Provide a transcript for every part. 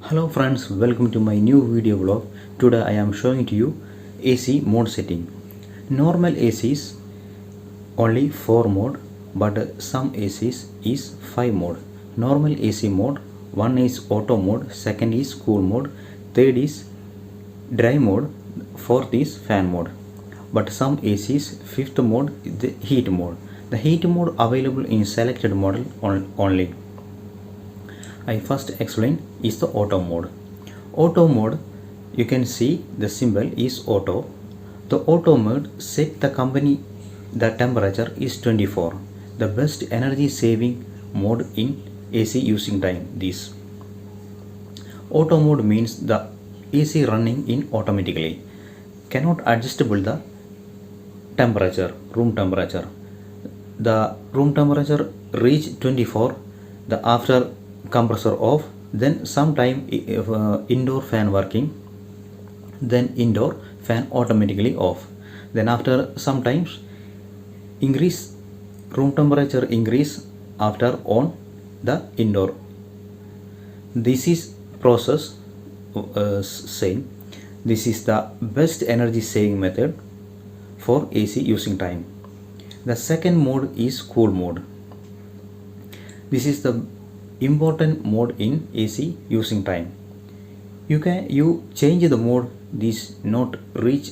Hello friends, welcome to my new video vlog. Today I am showing to you AC mode setting. Normal ACs only 4 mode, but some ACs is 5 mode. Normal AC mode, one is auto mode, second is cool mode, third is dry mode, fourth is fan mode. But some ACs fifth mode is the heat mode. The heat mode available in selected model only. I first explain is the auto mode. Auto mode, you can see the symbol is auto. The auto mode set the company the temperature is 24. The best energy saving mode in AC using time. This auto mode means the AC running in automatically. Cannot adjustable the temperature, room temperature. The room temperature reach 24. The after compressor off, then sometime indoor fan working, then indoor fan automatically off, then after sometimes increase room temperature increase after on the indoor. This is process same. This is the best energy saving method for AC using time. The second mode is cool mode. This is the important mode in AC using time. You change the mode this not reach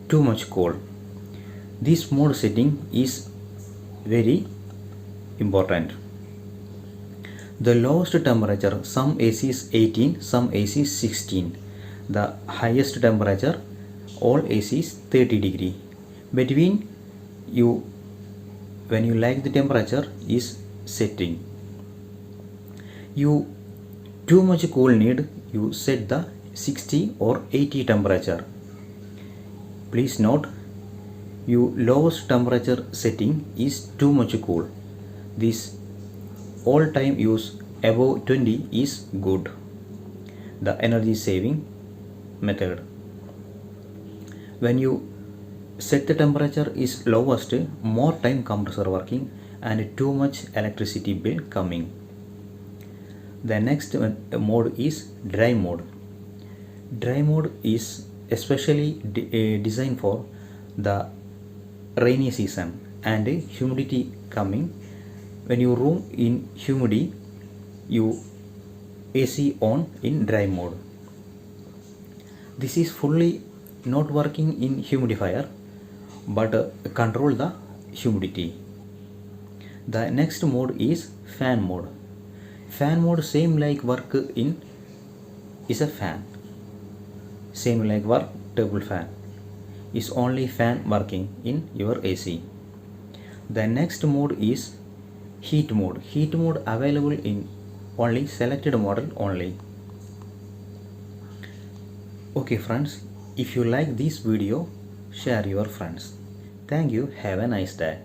too much cold. This mode setting is very important. The lowest temperature, some AC is 18, some AC is 16. The highest temperature, all AC is 30 degree. Between you, when you like the temperature is setting. You too much cool need, you set the 60 or 80 temperature. Please note, you lowest temperature setting is too much cool. This all time use above 20 is good. The energy saving method. When you set the temperature is lowest, more time compressor working and too much electricity bill coming. The next mode is dry mode. Dry mode is especially designed for the rainy season and humidity coming. When you room in humidity, you AC on in dry mode. This is fully not working in humidifier, but control the humidity. The next mode is fan mode. Fan mode same like work in is a fan. Same like work table fan. Is only fan working in your AC. The next mode is heat mode. Heat mode available in only selected model only. Okay friends, if you like this video, share your friends. Thank you. Have a nice day.